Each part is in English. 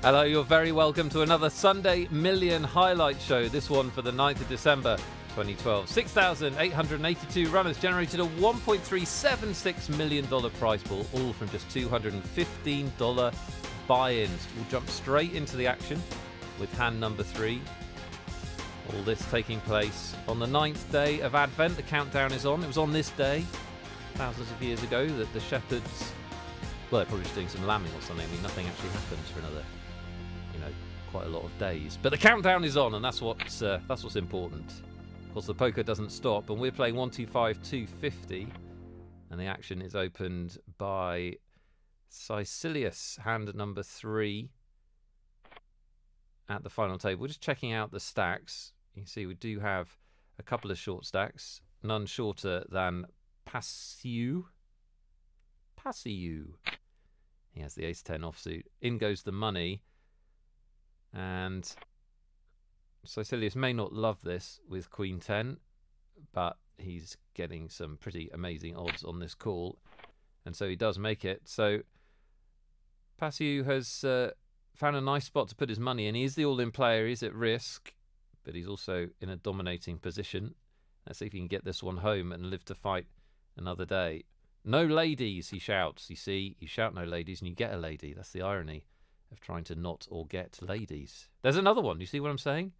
Hello, you're very welcome to another Sunday Million highlight show. This one for the 9th of December 2012. 6,882 runners generated a $1.376 million prize pool, all from just $215 buy-ins. We'll jump straight into the action with hand number 3. All this taking place on the 9th day of Advent. The countdown is on. It was on this day, thousands of years ago, that the shepherds, well, they're probably just doing some lambing or something. I mean, nothing actually happens for another, quite a lot of days. But the countdown is on, and that's what's important. Of course, the poker doesn't stop, and we're playing 125 250, and the action is opened by Caecilius, hand number 3 at the final table. We're just checking out the stacks. You can see we do have a couple of short stacks, none shorter than Passiu. He has the ace-10 offsuit. In goes the money. And Caecilius may not love this with Queen 10, but he's getting some pretty amazing odds on this call, and so he does make it. So Passiu has found a nice spot to put his money in. He is the all-in player. He's at risk, but he's also in a dominating position. Let's see if he can get this one home and live to fight another day. No ladies, he shouts. You see, you shout no ladies and you get a lady. That's the irony of trying to not or get ladies. There's another one. You see what I'm saying?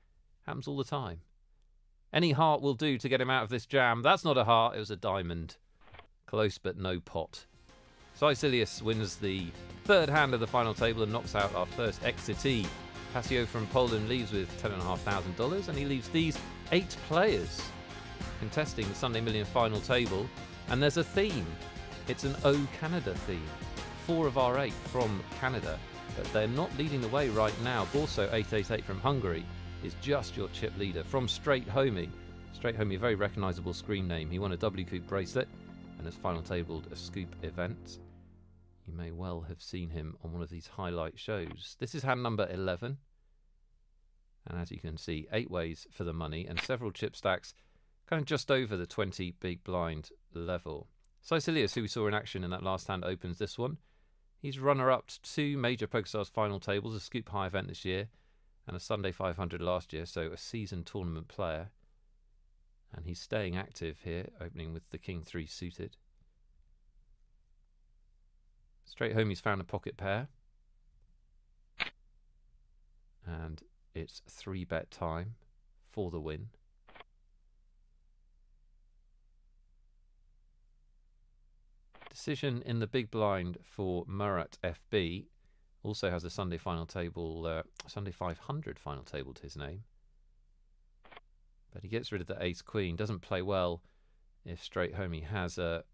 Happens all the time. Any heart will do to get him out of this jam. That's not a heart, it was a diamond. Close but no pot. Caecilius wins the third hand of the final table and knocks out our first exitee. Passiu from Poland leaves with $10,500, and he leaves these 8 players contesting the Sunday Million final table. And there's a theme. It's an O Canada theme. 4 of our 8 from Canada. But they're not leading the way right now. Borso 888 from Hungary is just your chip leader. From Straight Homie. Straight Homie, a very recognisable screen name. He won a W Coupe bracelet and has final tabled a scoop event. You may well have seen him on one of these highlight shows. This is hand number 11. And as you can see, 8 ways for the money and several chip stacks kind of just over the 20 big blind level. Caecilius, who we saw in action in that last hand, opens this one. He's runner-up to 2 major PokerStars final tables, a Scoop High event this year and a Sunday 500 last year, so a seasoned tournament player. And he's staying active here, opening with the King 3 suited. Straight Homie's found a pocket pair. And it's 3-bet time for the win. Decision in the big blind for Murat FB. Also has a Sunday final table, Sunday 500 final table to his name. But he gets rid of the ace queen. Doesn't play well if Straight Homie has a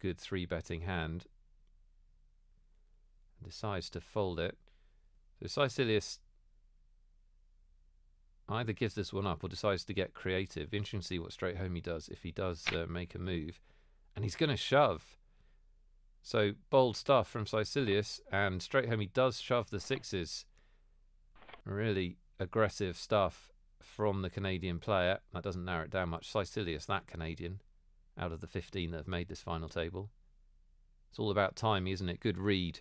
good 3-betting hand. And decides to fold it. So Caecilius either gives this one up or decides to get creative. Interesting to see what Straight Homie does if he does make a move. And he's going to shove. So bold stuff from Caecilius, and Straight Homie does shove the 6s. Really aggressive stuff from the Canadian player. That doesn't narrow it down much. Caecilius, that Canadian, out of the 15 that have made this final table. It's all about timing, isn't it? Good read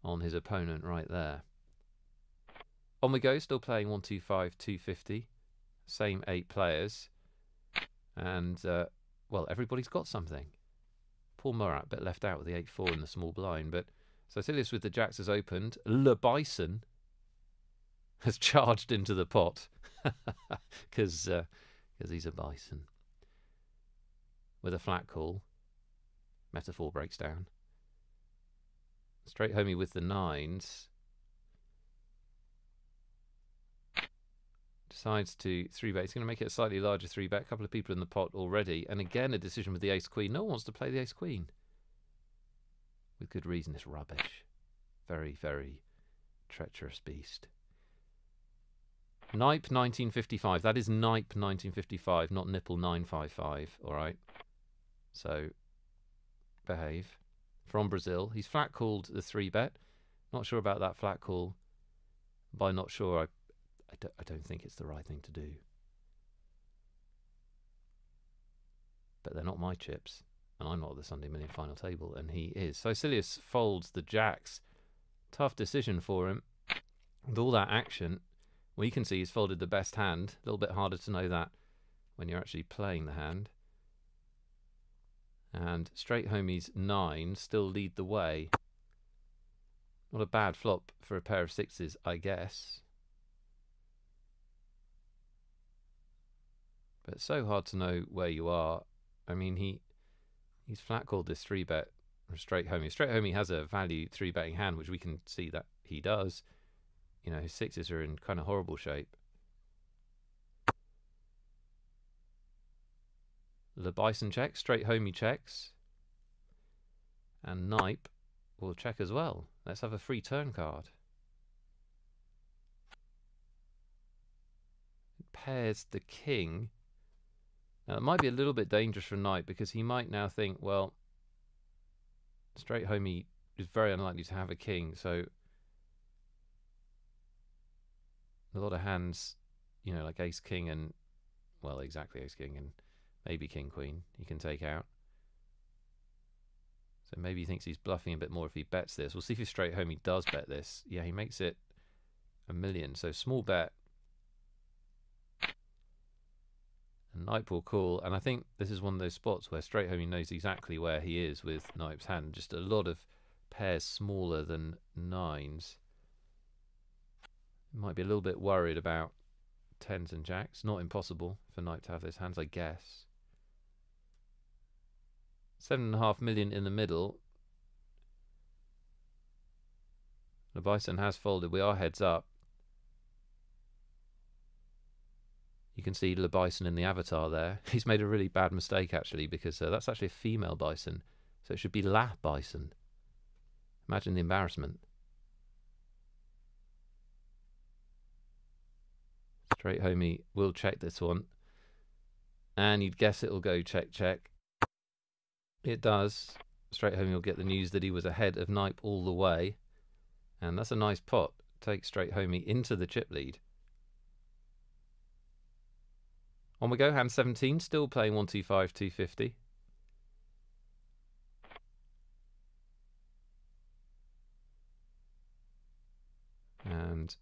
on his opponent right there. On we go, still playing 125 250. Same 8 players. And, well, everybody's got something. Poor Murat, a bit left out with the 8-4 in the small blind, but Caecilius with the jacks has opened. Le Bison has charged into the pot because he's a bison. With a flat call. Metaphor breaks down. Straight Homie with the 9s. Decides to 3-bet. He's going to make it a slightly larger 3-bet. A couple of people in the pot already. And again, a decision with the ace-queen. No one wants to play the ace-queen. With good reason, it's rubbish. Very, very treacherous beast. Nipe 1955. That is Nipe 1955, not Nipple 955. All right. So, behave. From Brazil. He's flat called the 3-bet. Not sure about that flat call. By not sure, I don't think it's the right thing to do. But they're not my chips. And I'm not at the Sunday Million final table, and he is. So Caecilius folds the jacks. Tough decision for him. With all that action, we can see he's folded the best hand. A little bit harder to know that when you're actually playing the hand. And straight homies 9 still lead the way. Not a bad flop for a pair of 6s, I guess. But it's so hard to know where you are. I mean, he's flat called this 3-bet from straight homie. Straight homie has a value 3-betting hand, which we can see that he does. You know, his 6s are in kind of horrible shape. Le Bison checks, straight homie checks. And Knipe will check as well. Let's have a free turn card. It pairs the king. Now, it might be a little bit dangerous for Knight because he might now think, well, straight homie is very unlikely to have a king, so a lot of hands, you know, like ace king and, well, exactly ace king and maybe king queen he can take out. So maybe he thinks he's bluffing a bit more if he bets this. We'll see if straight homie does bet this. Yeah, he makes it 1 million, so small bet. And Knipe will call, and I think this is one of those spots where straight homie knows exactly where he is with Knipe's hand. Just a lot of pairs smaller than 9s. Might be a little bit worried about 10s and jacks. Not impossible for Knipe to have those hands, I guess. 7.5 million in the middle. The Bison has folded. We are heads up. You can see Le Bison in the avatar there. He's made a really bad mistake, actually, because that's actually a female bison. So it should be La Bison. Imagine the embarrassment. Straight homie will check this one. And you'd guess it'll go check, check. It does. Straight homie will get the news that he was ahead of Knipe all the way. And that's a nice pot. Takes straight homie into the chip lead. On we go, hand 17, still playing 125, 250. And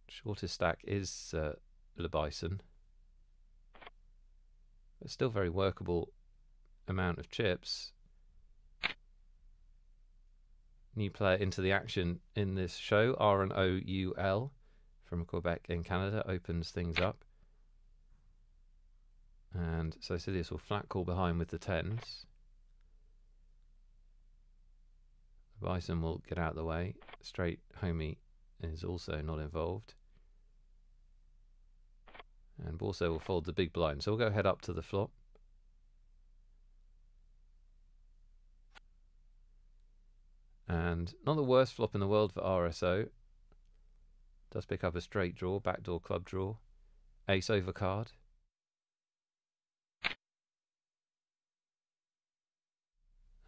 shortest stack is Le Bison. But still very workable amount of chips. New player into the action in this show, RNOUL from Quebec in Canada, opens things up. And so Silius will flat call behind with the 10s. Bison will get out of the way. Straight homie is also not involved. And Borso will fold the big blind. So we'll go head up to the flop. And not the worst flop in the world for RSO. Does pick up a straight draw, backdoor club draw. Ace over card.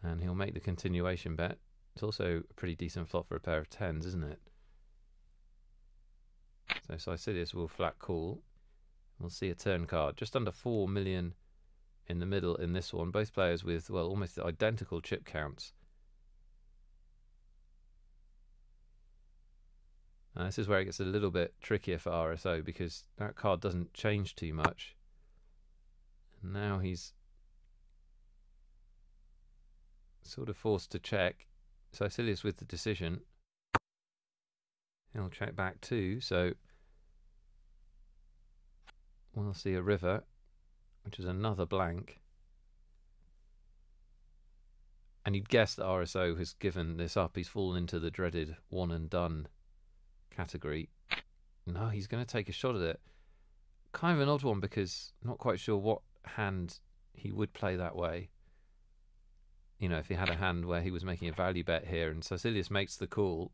And he'll make the continuation bet. It's also a pretty decent flop for a pair of 10s, isn't it? So Sicilius will flat call. We'll see a turn card. Just under 4 million in the middle in this one. Both players with, well, almost identical chip counts. This is where it gets a little bit trickier for RSO because that card doesn't change too much. And now he's sort of forced to check. Sicilius with the decision. He'll check back too, so we'll see a river, which is another blank. And you'd guess that RSO has given this up. He's fallen into the dreaded one and done category. No, he's going to take a shot at it. Kind of an odd one because I'm not quite sure what hand he would play that way. You know, if he had a hand where he was making a value bet here and Sicilius makes the call,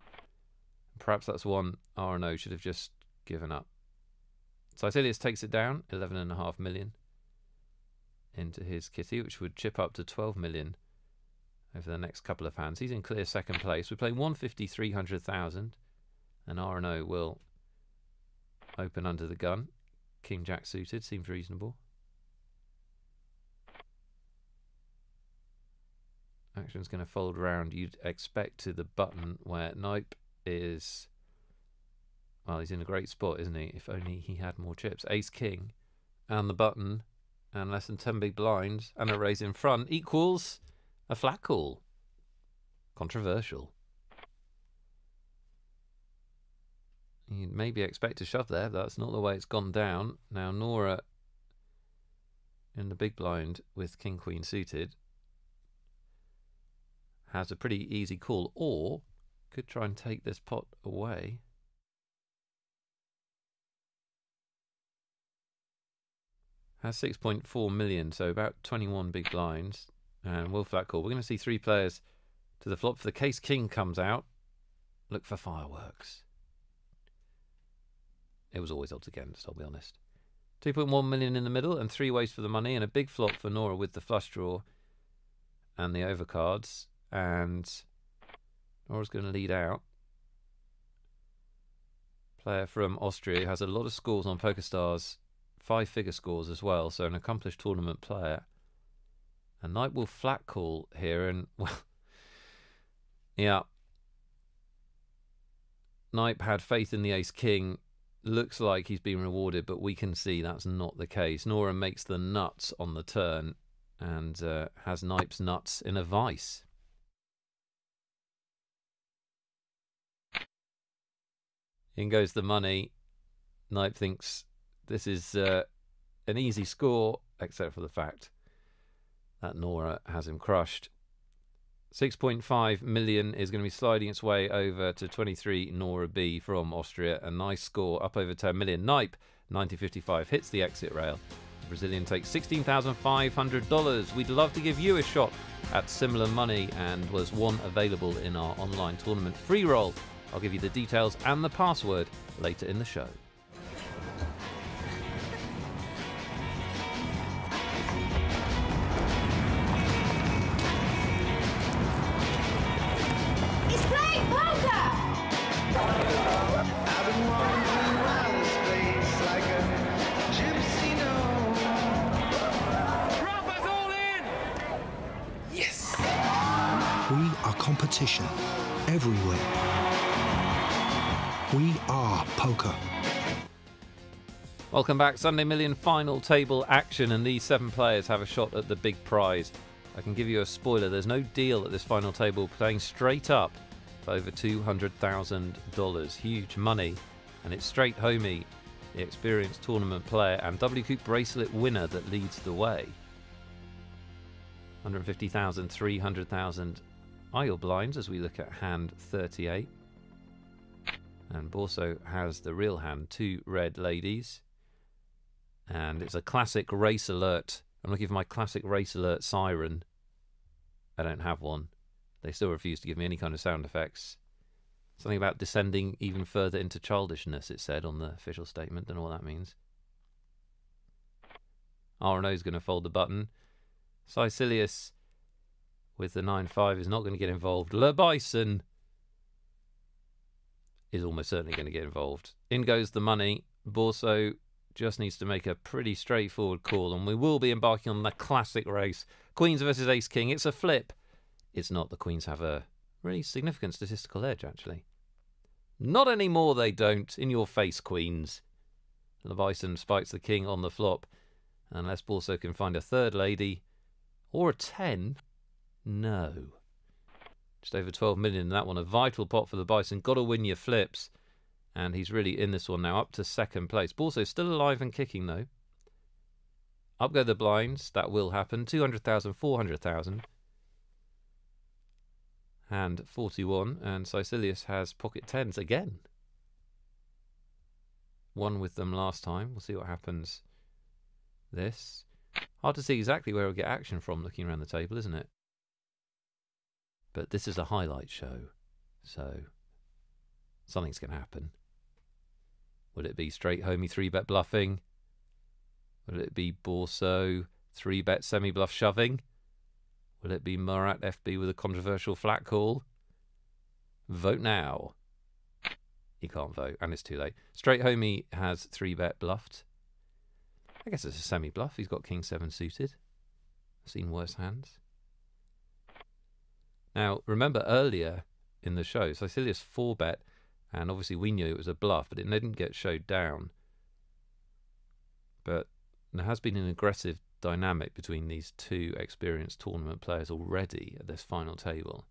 perhaps that's one RNO should have just given up. Sicilius takes it down, 11.5 million into his kitty, which would chip up to 12 million over the next couple of hands. He's in clear second place. We're playing 150, 300,000, and RNO will open under the gun. King Jack suited, seems reasonable. Action's going to fold around, you'd expect, to the button where Knipe is Well, he's in a great spot, isn't he? If only he had more chips. Ace king and the button and less than 10 big blinds and a raise in front equals a flat call. Controversial. You'd maybe expect to shove there, but that's not the way it's gone down. Now Nora in the big blind with king queen suited has a pretty easy call, or could try and take this pot away. Has 6.4 million, so about 21 big blinds, and will flat call. We're going to see 3 players to the flop. If the case king comes out, look for fireworks. It was always odds against, I'll be honest. 2.1 million in the middle and 3 ways for the money, and a big flop for Nora with the flush draw and the overcards. And Nora's going to lead out. Player from Austria who has a lot of scores on PokerStars, 5-figure scores as well, so an accomplished tournament player. And Knight will flat call here, and well, yeah. Knight had faith in the ace king. Looks like he's been rewarded, but we can see that's not the case. Nora makes the nuts on the turn and has Knight's nuts in a vice. In goes the money. Knight thinks this is an easy score, except for the fact that Nora has him crushed. 6.5 million is going to be sliding its way over to 23 Nora B from Austria. A nice score, up over 10 million. Knight, 90.55, hits the exit rail. The Brazilian takes $16,500. We'd love to give you a shot at similar money, and was one available in our online tournament free roll. I'll give you the details and the password later in the show. Competition everywhere. We are poker. Welcome back. Sunday Million final table action, and these 7 players have a shot at the big prize. I can give you a spoiler. There's no deal at this final table, playing straight up for over $200,000. Huge money, and it's Straight Homie, the experienced tournament player and WCOOP bracelet winner, that leads the way. 150,000, 300,000 Isle blinds as we look at hand 38. And Borso has the real hand, 2 red ladies. And it's a classic race alert. I'm looking for my classic race alert siren. I don't have one. They still refuse to give me any kind of sound effects. Something about descending even further into childishness, it said on the official statement. Don't know what that means. RNO is going to fold the button. Sicilius with the 9-5 is not going to get involved. Le Bison is almost certainly going to get involved. In goes the money. Borso just needs to make a pretty straightforward call, and we will be embarking on the classic race. Queens versus Ace King. It's a flip. It's not. The Queens have a really significant statistical edge, actually. Not anymore, they don't. In your face, Queens. Le Bison spikes the king on the flop. Unless Borso can find a third lady or a 10. No. Just over 12 million in that one. A vital pot for the Bison. Got to win your flips. And he's really in this one now, up to second place. Borso still alive and kicking, though. Up go the blinds. That will happen. 200,000, 400,000. And 41. And Sicilius has pocket 10s again. Won with them last time. We'll see what happens this. Hard to see exactly where we'll get action from looking around the table, isn't it? But this is a highlight show, so something's going to happen. Will it be Straight Homie 3-bet bluffing? Will it be Borso 3-bet semi-bluff shoving? Will it be Murat FB with a controversial flat call? Vote now. You can't vote, and it's too late. Straight Homie has 3-bet bluffed. I guess it's a semi-bluff. He's got King 7 suited. I've seen worse hands. Now, remember earlier in the show, Sicilius 4-bet And obviously we knew it was a bluff, but it didn't get showed down. But there has been an aggressive dynamic between these two experienced tournament players already at this final table.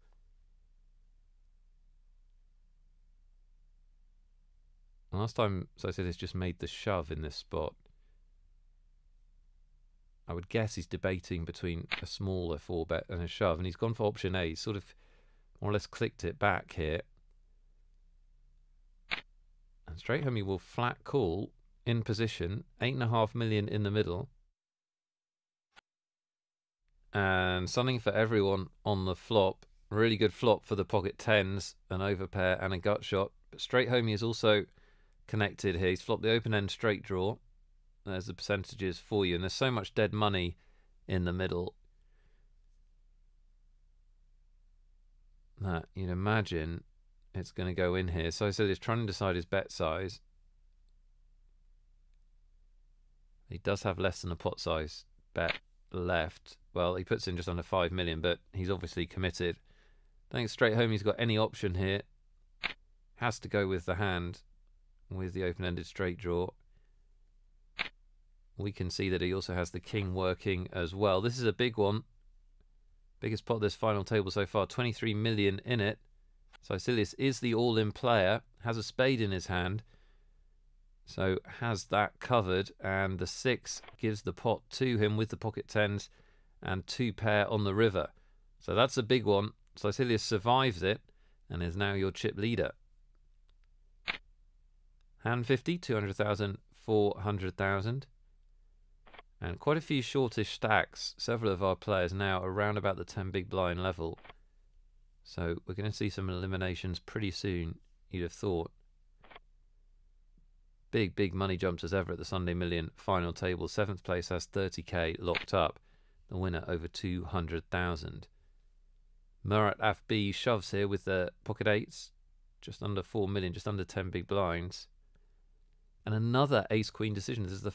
Last time Sicilius just made the shove in this spot. I would guess he's debating between a smaller 4-bet and a shove, and he's gone for option A. He's sort of more or less clicked it back here. And straight home he will flat call in position, 8.5 million in the middle. And something for everyone on the flop. Really good flop for the pocket tens, an overpair and a gut shot. But straight home he is also connected here. He's flopped the open end straight draw. There's the percentages for you, and there's so much dead money in the middle that you'd imagine it's going to go in here. So he's trying to decide his bet size. He does have less than a pot size bet left. Well, he puts in just under 5 million, but he's obviously committed. I think straight home he's got any option here. Has to go with the hand with the open-ended straight draw. We can see that he also has the king working as well. This is a big one. Biggest pot of this final table so far. 23 million in it. Sicilius is the all-in player. Has a spade in his hand. So has that covered. And the 6 gives the pot to him with the pocket tens and 2 pair on the river. So that's a big one. Sicilius survives it and is now your chip leader. Hand 50, 200,000, 400,000. And quite a few shortish stacks. Several of our players now around about the 10 big blind level. So we're going to see some eliminations pretty soon, you'd have thought. Big money jumps as ever at the Sunday Million final table. 7th place has 30k locked up. The winner over 200,000. Murat FB shoves here with the pocket 8s. Just under 4 million, just under 10 big blinds. And another ace-queen decision. This is the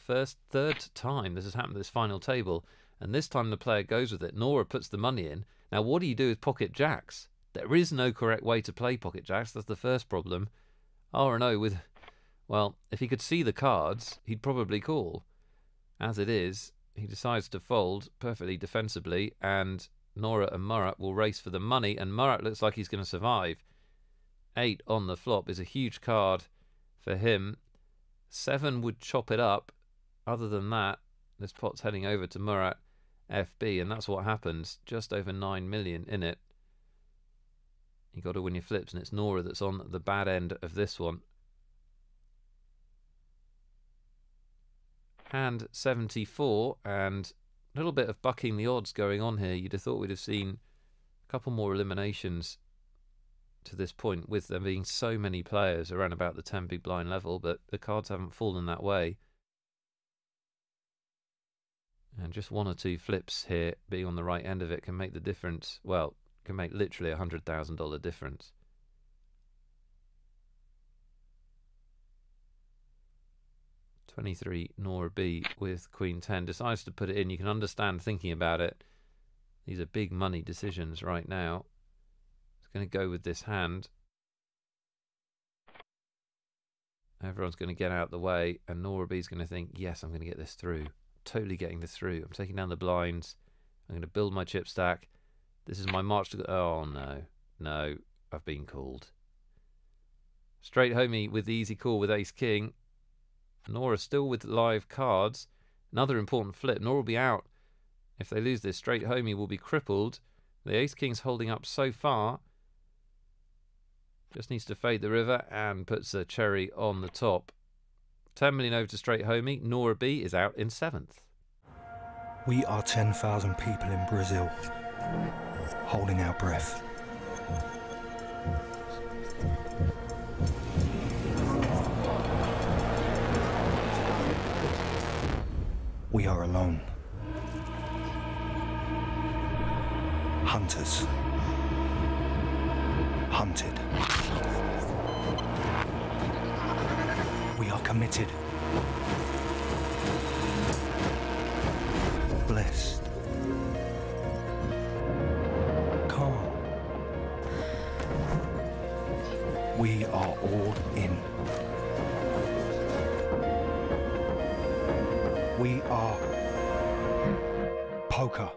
third time this has happened at this final table. And this time the player goes with it. Nora puts the money in. Now, what do you do with pocket jacks? There is no correct way to play pocket jacks. That's the first problem. R&O with... Well, if he could see the cards, he'd probably call. As it is, he decides to fold perfectly defensively. And Nora and Murat will race for the money. And Murat looks like he's going to survive. 8 on the flop is a huge card for him. 7 would chop it up. Other than that, this pot's heading over to Murat FB, and that's what happens. Just over 9 million in it. You got to win your flips, and it's Nora that's on the bad end of this one. Hand 74, and a little bit of bucking the odds going on here. You'd have thought we'd have seen a couple more eliminations to this point, with there being so many players around about the 10 big blind level, but the cards haven't fallen that way. And just 1 or 2 flips here being on the right end of it can make the difference. Well, can make literally $100,000 difference. $23 Nora B with Queen 10 decides to put it in. You can understand thinking about it. These are big money decisions right now. Going to go with this hand. Everyone's going to get out the way, and Nora B's going to think, yes, I'm going to get this through. Totally getting this through. I'm taking down the blinds. I'm going to build my chip stack. This is my march to... Oh, no, I've been called. Straight homie with the easy call with ace king. Nora still with live cards. Another important flip. Nora will be out. If they lose this, straight homie will be crippled. The ace king's holding up so far. Just needs to fade the river and puts a cherry on the top. 10 million over to straight homie. Nora B is out in 7th. We are 10,000 people in Brazil, holding our breath. We are alone. Hunters. Hunted. We are committed. Blessed. Calm. We are all in. We are poker.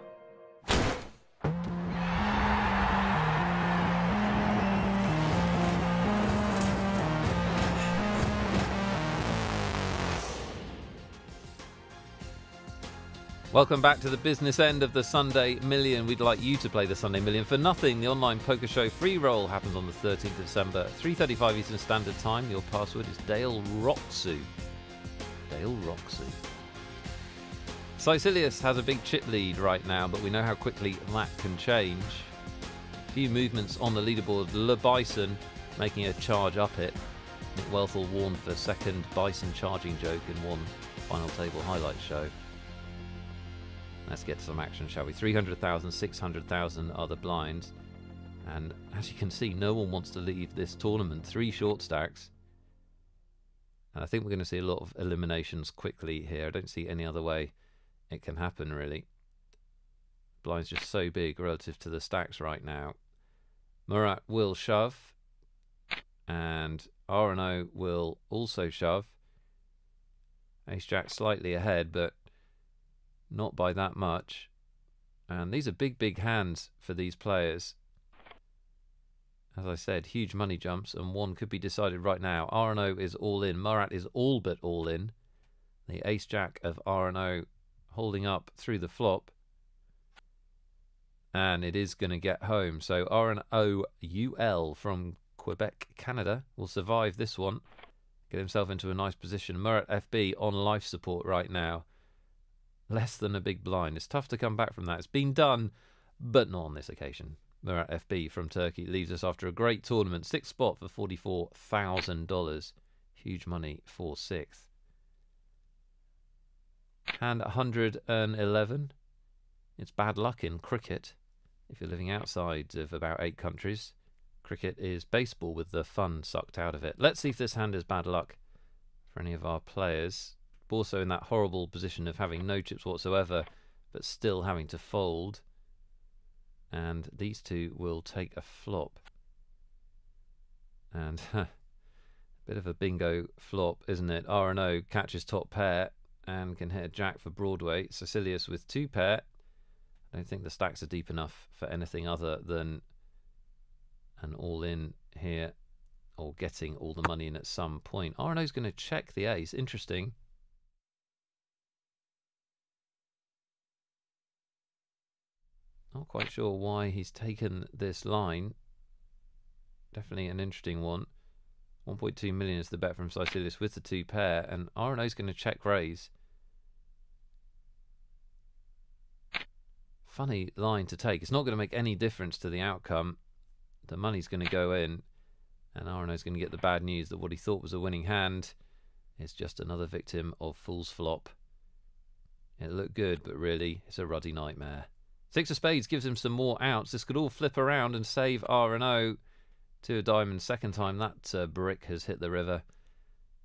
Welcome back to the business end of the Sunday Million. We'd like you to play the Sunday Million for nothing. The online poker show free roll happens on the 13th of December, 3:35 Eastern Standard Time. Your password is Dale Roxu. Dale Roxu. Sicilius has a big chip lead right now, but we know how quickly that can change. A few movements on the leaderboard. Le Bison making a charge up it. Nick Wealthall warned for second Bison charging joke in one final table highlight show. Let's get to some action, shall we? 300,000, 600,000 are the blinds. And as you can see, no one wants to leave this tournament. 3 short stacks. And I think we're going to see a lot of eliminations quickly here. I don't see any other way it can happen, really. Blind's just so big relative to the stacks right now. Murat will shove. And R&O will also shove. Ace-Jack slightly ahead, but not by that much. And these are big, big hands for these players. As I said, huge money jumps, and one could be decided right now. R&O is all in. Murat is all but all in. The Ace-Jack of R&O holding up through the flop. And it is going to get home. So R&O UL from Quebec, Canada will survive this one. Get himself into a nice position. Murat FB on life support right now. Less than a big blind. It's tough to come back from that. It's been done, but not on this occasion. Murat FB from Turkey leaves us after a great tournament. 6th spot for $44,000. Huge money for 6th. Hand 111. It's bad luck in cricket. If you're living outside of about 8 countries, cricket is baseball with the fun sucked out of it. Let's see if this hand is bad luck for any of our players. Also in that horrible position of having no chips whatsoever, but still having to fold. And these two will take a flop. And bit of a bingo flop, isn't it? R&O catches top pair and can hit a jack for Broadway. Sicilius with 2 pair. I don't think the stacks are deep enough for anything other than an all-in here, or getting all the money in at some point. R&O's going to check the ace. Interesting. Not quite sure why he's taken this line. Definitely an interesting one. 1.2 million is the bet from Sicilius with the 2 pair, and R&O's going to check raise. Funny line to take. It's not going to make any difference to the outcome. The money's going to go in, and R&O's going to get the bad news that what he thought was a winning hand is just another victim of fool's flop. It looked good, but really it's a ruddy nightmare. 6 of spades gives him some more outs. This could all flip around and save R&O. 2 of diamonds. Second time that brick has hit the river,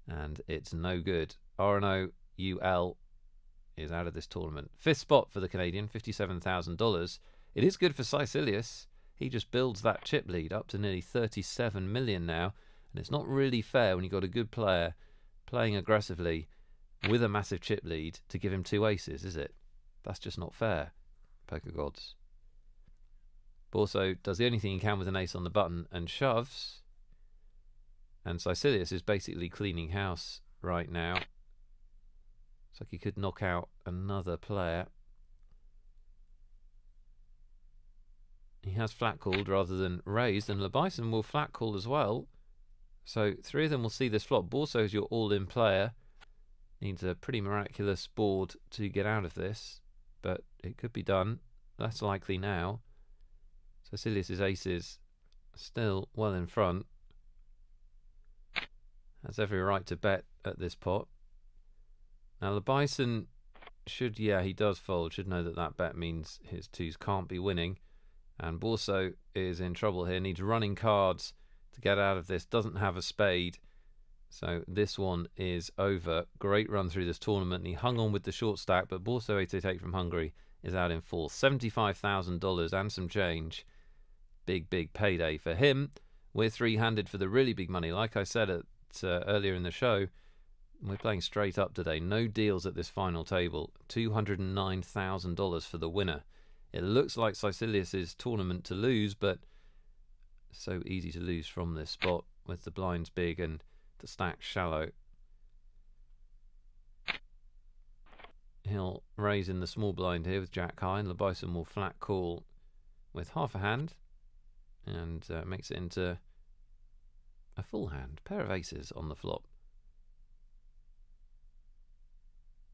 and it's no good. R&O UL is out of this tournament. 5th spot for the Canadian, $57,000. It is good for Sicilius. He just builds that chip lead up to nearly 37 million now, and it's not really fair when you've got a good player playing aggressively with a massive chip lead to give him 2 aces, is it? That's just not fair. Poker gods. Borso does the only thing he can with an ace on the button and shoves. And Sicilius is basically cleaning house right now. Looks like he could knock out another player. He has flat called rather than raised, and Le Bison will flat call as well. So 3 of them will see this flop. Borso's your all-in player. Needs a pretty miraculous board to get out of this, but it could be done. Less likely now. Sicilius's aces still well in front. Has every right to bet at this pot. Now the Bison should, yeah, he does fold. Should know that that bet means his 2s can't be winning. And Borso is in trouble here. Needs running cards to get out of this. Doesn't have a spade. So this one is over. Great run through this tournament. And he hung on with the short stack, but Borso 888 from Hungary is out in 4th. $75,000 and some change. Big, big payday for him. We're three-handed for the really big money. Like I said earlier in the show, we're playing straight up today. No deals at this final table. $209,000 for the winner. It looks like Caecilius' tournament to lose, but so easy to lose from this spot with the blinds big and the stack shallow. He'll raise in the small blind here with Jack high, and Labison will flat call with half a hand and makes it into a full hand. Pair of aces on the flop.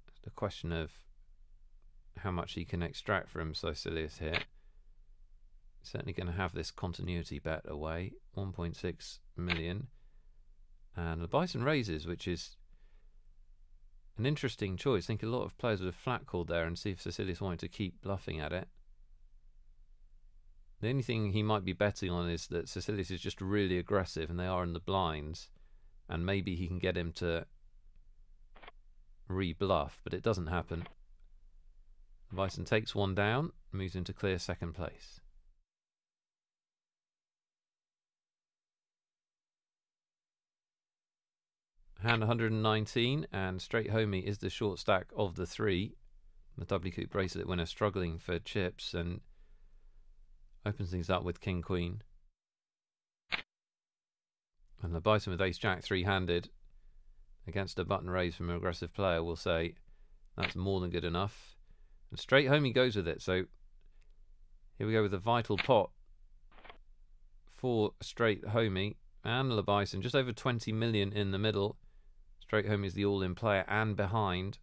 It's a question of how much he can extract from Caecilius here. Certainly going to have this continuity bet away. 1.6 million. And Labison raises, which is an interesting choice. I think a lot of players would have flat called there and see if Caecilius wanted to keep bluffing at it. The only thing he might be betting on is that Caecilius is just really aggressive and they are in the blinds, and maybe he can get him to re-bluff, but it doesn't happen. Bison takes one down, moves into clear second place. Hand 119, and straight homie is the short stack of the three. The doubly coup bracelet winner struggling for chips and opens things up with king queen. And the Bison with ace jack three-handed against a button raise from an aggressive player will say that's more than good enough. And straight homie goes with it. So here we go with a vital pot for straight homie and Labison. Just over 20 million in the middle. Straight homie is the all-in player and behind.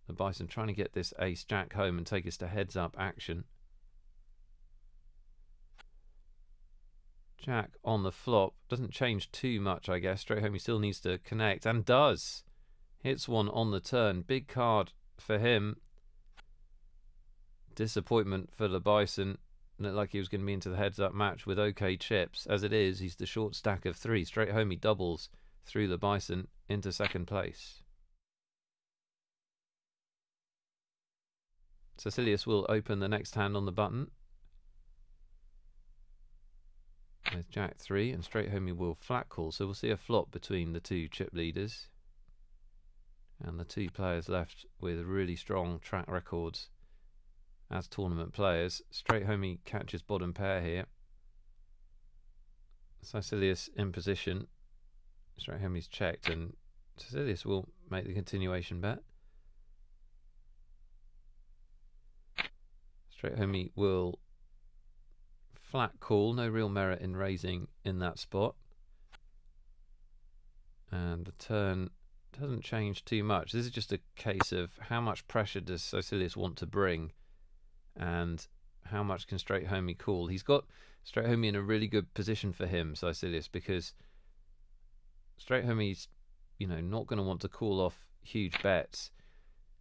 Labison trying to get this ace jack home and take us to heads up action. Jack on the flop doesn't change too much, I guess. Straight homie still needs to connect and does. Hits one on the turn. Big card for him. Disappointment for Labison. Looked like he was going to be into the heads-up match with okay chips. As it is, he's the short stack of three. Straight homie doubles through Labison into second place. Caecilius will open the next hand on the button with Jack 3, and straight homie will flat call. So we'll see a flop between the two chip leaders. And the two players left with really strong track records as tournament players. Straight homie catches bottom pair here. Caecilius in position. Straight homie's checked, and Caecilius will make the continuation bet. Straight homie will flat call. No real merit in raising in that spot. And the turn doesn't change too much. This is just a case of how much pressure does Caecilius want to bring and how much can straight homie call. He's got straight homie in a really good position for him, Caecilius, because straight homie's, you know, not going to want to call off huge bets,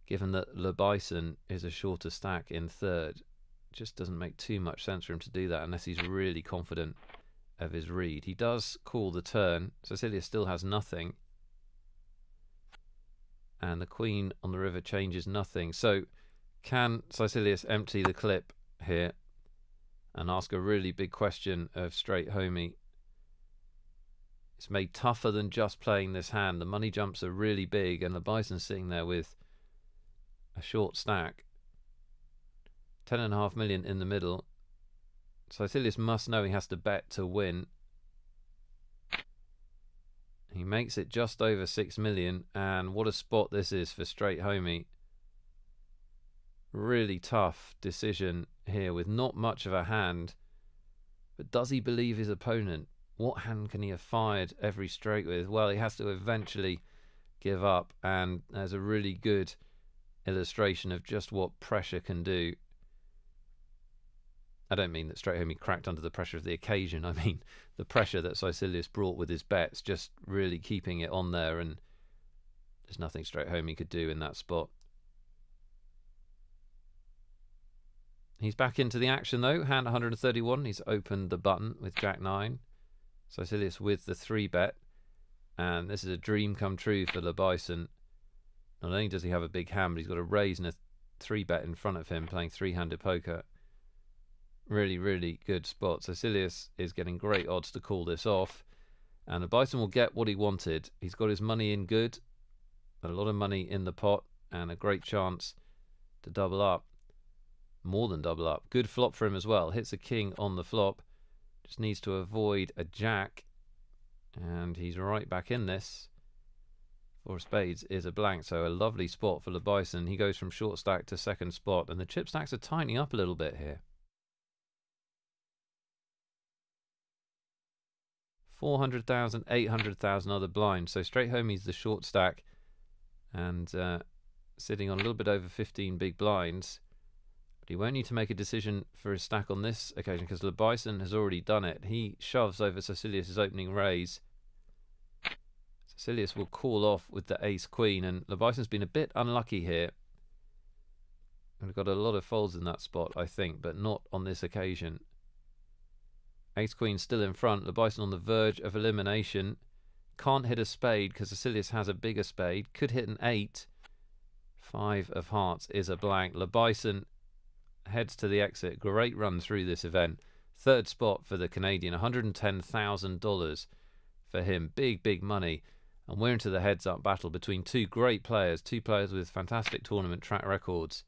given that Labison is a shorter stack in third. It just doesn't make too much sense for him to do that unless he's really confident of his read. He does call the turn. Caecilius still has nothing, and the queen on the river changes nothing. So can Caecilius empty the clip here and ask a really big question of straight homie? It's made tougher than just playing this hand. The money jumps are really big, and Labison's sitting there with a short stack. 10.5 million in the middle. Caecilius must know he has to bet to win. He makes it just over 6 million, and what a spot this is for straight homie. Really tough decision here with not much of a hand. But does he believe his opponent? What hand can he have fired every straight with? Well, he has to eventually give up, and there's a really good illustration of just what pressure can do. I don't mean that straight homie cracked under the pressure of the occasion. I mean the pressure that Caecilius brought with his bets, just really keeping it on there, and there's nothing straight homie could do in that spot. He's back into the action though. Hand 131. He's opened the button with Jack 9. Caecilius with the 3-bet. And this is a dream come true for Labison. Not only does he have a big hand, but he's got a raise and a 3-bet in front of him playing 3-handed poker. Really, really good spot. Cecilius is getting great odds to call this off. And the Bison will get what he wanted. He's got his money in good. A lot of money in the pot. And a great chance to double up. More than double up. Good flop for him as well. Hits a king on the flop. Just needs to avoid a jack. And he's right back in this. Four of spades is a blank, so a lovely spot for Le Bison. He goes from short stack to second spot, and the chip stacks are tightening up a little bit here. 400,000, 800,000 other blinds. So straight home he's the short stack, and sitting on a little bit over 15 big blinds. But he won't need to make a decision for his stack on this occasion because Le Bison has already done it. He shoves over Cecilius' opening raise. Cecilius will call off with the ace-queen, and Le Bison's been a bit unlucky here. We've got a lot of folds in that spot, I think, but not on this occasion. Ace-queen still in front. Le Bison on the verge of elimination. Can't hit a spade because Cecilius has a bigger spade. Could hit an 8. 5 of hearts is a blank. Le Bison heads to the exit. Great run through this event. Third spot for the Canadian. $110,000 for him. Big, big money. And we're into the heads-up battle between two great players. Two players with fantastic tournament track records.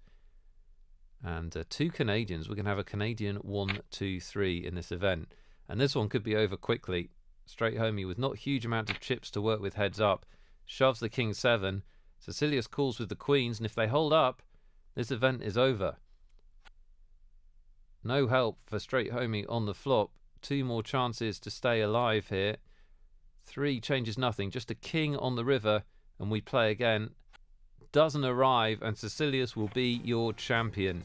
And two Canadians. We're going to have a Canadian 1, 2, 3 in this event. And this one could be over quickly. Straight homey with not a huge amount of chips to work with heads up. Shoves the king 7. Cecilius calls with the queens. And if they hold up, this event is over. No help for straight homey on the flop. Two more chances to stay alive here. 3 changes nothing. Just a king on the river. And we play again. Doesn't arrive, and Cecilius will be your champion.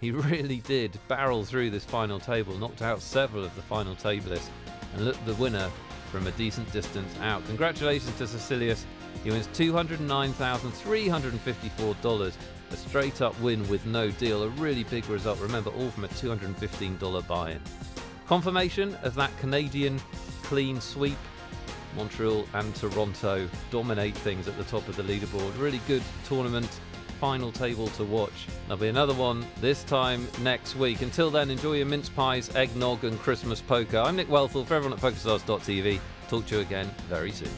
He really did barrel through this final table, knocked out several of the final tablists, and looked the winner from a decent distance out. Congratulations to Cecilius. He wins $209,354. A straight up win with no deal. A really big result. Remember, all from a $215 buy-in. Confirmation of that Canadian clean sweep. Montreal and Toronto dominate things at the top of the leaderboard. Really good tournament, final table to watch. There'll be another one this time next week. Until then, enjoy your mince pies, eggnog and Christmas poker. I'm Nick Wealthall for everyone at PokerStars.tv. Talk to you again very soon.